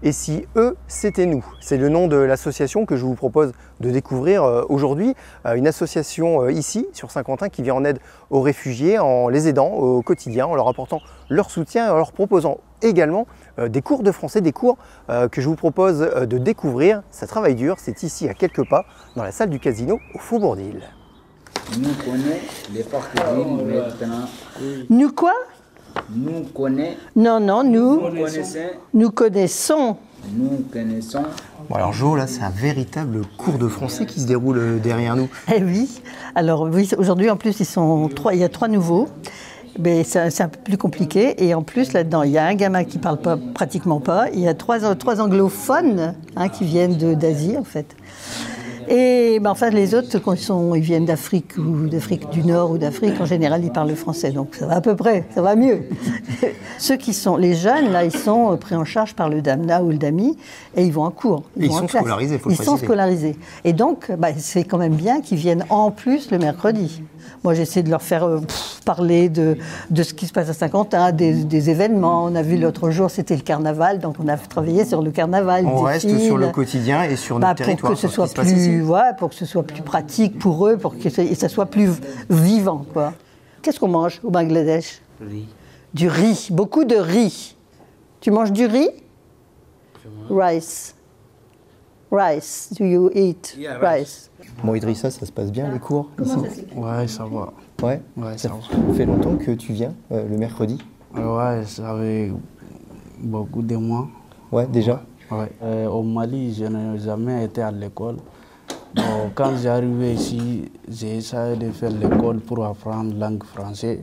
Et si eux, c'était nous? C'est le nom de l'association que je vous propose de découvrir aujourd'hui. Une association ici, sur Saint-Quentin, qui vient en aide aux réfugiés en les aidant au quotidien, en leur apportant leur soutien et en leur proposant également des cours de français, des cours que je vous propose de découvrir. Ça travaille dur, c'est ici à quelques pas, dans la salle du casino au Faubourg d'Ille. Nous connaissons les parcs-villes maintenant. Nous quoi? Nous connaissons. Non, non, nous connaissons. connaissons. Bon alors Jo, là c'est un véritable cours de français qui se déroule derrière nous. Eh oui, alors oui, aujourd'hui en plus il y a 3 nouveaux. Mais c'est un peu plus compliqué. Et en plus, là-dedans, il y a un gamin qui ne parle pas, pratiquement pas. Il y a 3 anglophones qui viennent d'Asie, en fait. Et enfin, les autres, quand ils viennent d'Afrique ou d'Afrique du Nord ou d'Afrique, en général, ils parlent le français. Donc ça va à peu près, ça va mieux. Ceux qui sont les jeunes, là, ils sont pris en charge par le DAMNA ou le DAMI et ils vont en cours. Ils sont scolarisés, il faut le préciser. Ils sont scolarisés. Et donc, c'est quand même bien qu'ils viennent en plus le mercredi. Moi, j'essaie de leur faire parler de ce qui se passe à Saint-Quentin, des événements. On a vu l'autre jour, c'était le carnaval, donc on a travaillé sur le carnaval. On reste sur le quotidien et sur notre territoire. Pour que ce soit plus pratique pour eux, pour que ça soit plus vivant, quoi. Qu'est-ce qu'on mange au Bangladesh? Riz. Du riz, beaucoup de riz. Tu manges du riz? Rice. Rice. Do you eat rice? Bon Idrissa, ça se passe bien les cours ici? Ouais, ça va. Ouais, Ça va. Ça fait longtemps que tu viens le mercredi? Ouais, ça fait beaucoup de mois. Ouais, déjà? Ouais. Au Mali, je n'ai jamais été à l'école. Bon, quand j'arrivais ici, j'ai essayé de faire l'école pour apprendre la langue française.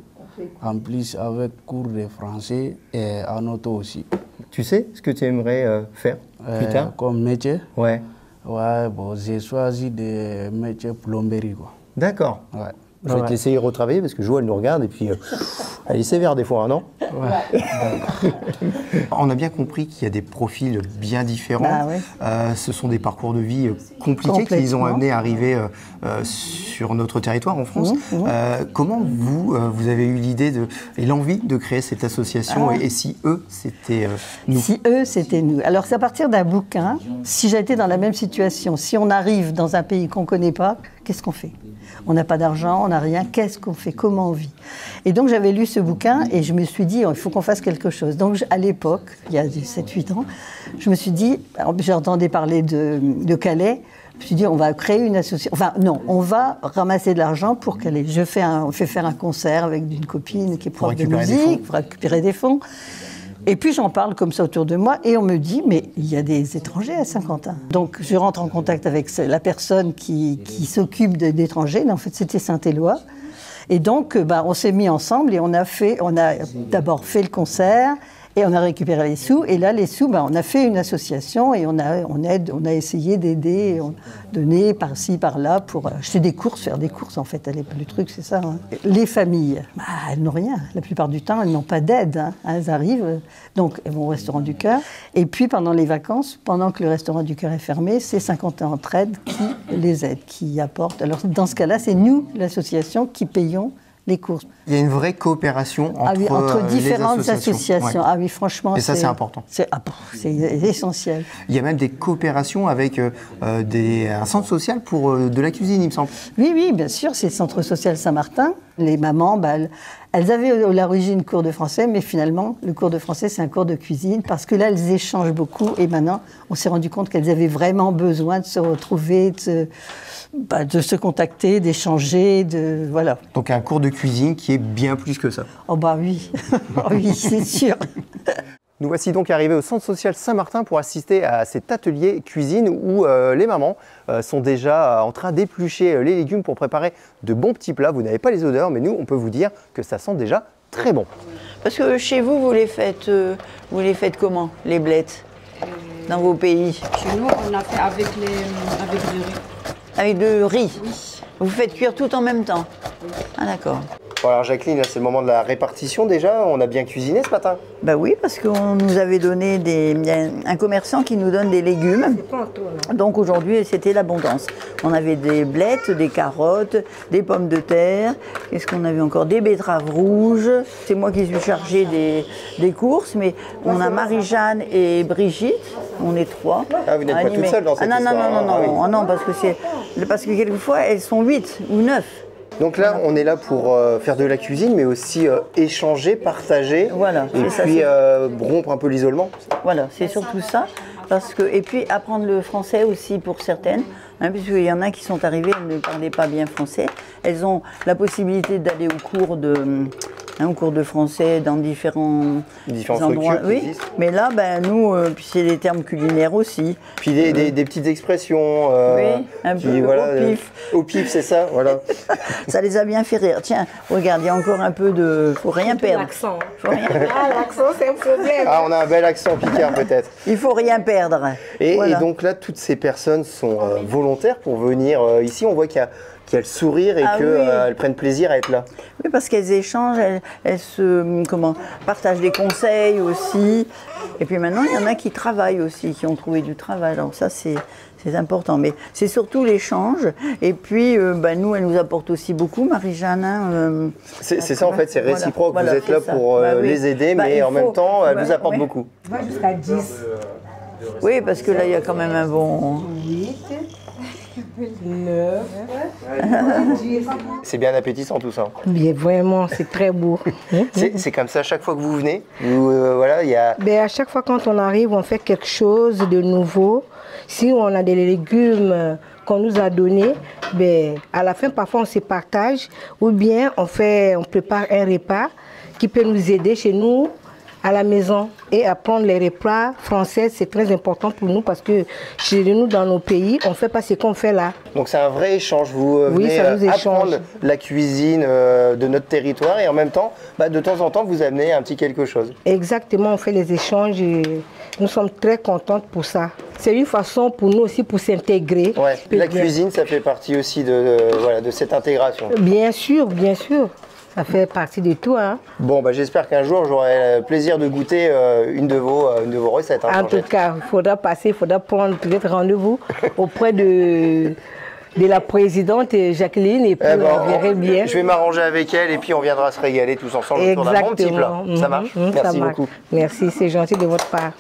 En plus, avec cours de français et en auto aussi. Tu sais ce que tu aimerais faire plus tard? Comme métier? Ouais. Ouais, bon, j'ai choisi des métiers plomberie, quoi. D'accord. Ouais. Je vais te laisser y retravailler parce que Jo, elle nous regarde et puis elle est sévère des fois, non? Ouais. On a bien compris qu'il y a des profils bien différents. Bah ouais. Ce sont des parcours de vie compliqués qui les ont amenés à arriver sur notre territoire en France. Comment vous avez eu l'idée et l'envie de créer cette association et si eux, c'était nous? Si eux, c'était nous. Alors c'est à partir d'un bouquin. Si j'étais dans la même situation, si on arrive dans un pays qu'on ne connaît pas, qu'est-ce qu'on fait? On n'a pas d'argent, on n'a rien, qu'est-ce qu'on fait? Comment on vit? Et donc j'avais lu ce bouquin et je me suis dit, il faut qu'on fasse quelque chose. Donc à l'époque, il y a 7-8 ans, je me suis dit, j'entendais parler de Calais, je me suis dit, on va créer une association. Enfin non, on va ramasser de l'argent pour Calais. On fait faire un concert avec une copine qui est prof de musique, pour récupérer des fonds. Et puis j'en parle comme ça autour de moi et on me dit, mais il y a des étrangers à Saint-Quentin. Donc je rentre en contact avec la personne qui s'occupe d'étrangers. En fait, c'était Saint-Éloi. Et donc on s'est mis ensemble et on a d'abord fait le concert et on a récupéré les sous. Et là, les sous, on a fait une association et on a essayé d'aider, donner par-ci, par-là pour acheter des courses, faire des courses en fait. Le truc, c'est ça. Les familles, elles n'ont rien. La plupart du temps, elles n'ont pas d'aide. Elles arrivent, donc elles vont au Restaurant du Cœur. Et puis pendant les vacances, pendant que le Restaurant du Cœur est fermé, c'est Saint-Quentin Entraide qui les aide, qui apporte. Alors dans ce cas-là, c'est nous, l'association, qui payons les courses. Il y a une vraie coopération entre différentes les associations. Ouais. Ah oui, franchement, et ça, c'est important. C'est essentiel. Il y a même des coopérations avec un centre social pour de la cuisine, il me semble. Oui, bien sûr, c'est le centre social Saint-Martin. Les mamans, elles avaient à l'origine cours de français, mais finalement, le cours de français, c'est un cours de cuisine, parce que là, elles échangent beaucoup, et maintenant, on s'est rendu compte qu'elles avaient vraiment besoin de se retrouver, de se contacter, d'échanger, voilà. Donc un cours de cuisine qui est bien plus que ça. Oh oui, oui, c'est sûr. Nous voici donc arrivés au centre social Saint-Martin pour assister à cet atelier cuisine où les mamans sont déjà en train d'éplucher les légumes pour préparer de bons petits plats. Vous n'avez pas les odeurs, mais nous, on peut vous dire que ça sent déjà très bon. Parce que chez vous, vous les faites comment, les blettes, dans vos pays? Chez nous, on a fait avec du riz. Avec du riz? Oui. Vous faites cuire tout en même temps? Oui. Ah d'accord. Bon alors Jacqueline, là c'est le moment de la répartition déjà. On a bien cuisiné ce matin? Bah oui, parce qu'on nous avait donné il y a un commerçant qui nous donne des légumes. Donc aujourd'hui, c'était l'abondance. On avait des blettes, des carottes, des pommes de terre. Qu'est-ce qu'on avait encore? Des betteraves rouges. C'est moi qui suis chargée des courses, mais on a Marie-Jeanne et Brigitte On est 3. Ah, vous n'êtes pas toute seule dans cette non, histoire. Non, parce que quelquefois, elles sont 8 ou 9. Donc là, on est là pour faire de la cuisine, mais aussi échanger, partager, Voilà, et c'est puis ça, rompre un peu l'isolement. Voilà, c'est surtout ça. Et puis apprendre le français aussi pour certaines, puisqu'il y en a qui sont arrivées, elles ne parlaient pas bien français. Elles ont la possibilité d'aller au cours de français dans différents endroits. Structures qui existent. Mais là, nous, puis c'est des termes culinaires aussi. Puis des petites expressions. Oui, un peu au pif. Au pif, c'est ça, voilà. Ça les a bien fait rire. Tiens, regarde, il y a encore un peu de... Faut rien perdre. L'accent. L'accent, c'est un problème. Ah, on a un bel accent picard peut-être. Il faut rien perdre. Et donc là, toutes ces personnes sont volontaires pour venir ici. On voit qu'il y a le sourire et qu'elles prennent plaisir à être là. Oui, parce qu'elles échangent, elles partagent des conseils aussi. Et puis maintenant, il y en a qui travaillent aussi, qui ont trouvé du travail. Alors ça, c'est important. Mais c'est surtout l'échange. Et puis, nous, elle nous apporte aussi beaucoup, Marie-Jeanne. C'est ça, en fait, c'est réciproque. Voilà, vous êtes là pour les aider, mais en même temps, elle vous apporte beaucoup. Va jusqu'à 10. Oui, parce que là, il y a quand même un bon... 8, 9, C'est bien appétissant tout ça. Bien, vraiment, c'est très beau. C'est comme ça à chaque fois que vous venez. Voilà, il y a... À chaque fois quand on arrive, on fait quelque chose de nouveau. Si on a des légumes qu'on nous a donnés, à la fin, parfois, on se partage. Ou bien, on prépare un repas qui peut nous aider chez nous, à la maison. Et apprendre les repas français, c'est très important pour nous parce que chez nous, dans nos pays, on ne fait pas ce qu'on fait là. Donc c'est un vrai échange. Vous venez apprendre la cuisine de notre territoire et en même temps, de temps en temps, vous amenez un petit quelque chose. Exactement, on fait les échanges et nous sommes très contentes pour ça. C'est une façon pour nous aussi pour s'intégrer. Ouais. La cuisine, ça fait partie aussi de cette intégration. Bien sûr, bien sûr. Ça fait partie de tout. Hein. Bon, j'espère qu'un jour, j'aurai le plaisir de goûter une de vos recettes. En tout cas, il faudra prendre peut-être rendez-vous auprès de la présidente Jacqueline et puis on verrait bien. Je vais m'arranger avec elle et puis on viendra se régaler tous ensemble autour d'un bon petit plat. Ça marche? Merci beaucoup. Merci, c'est gentil de votre part.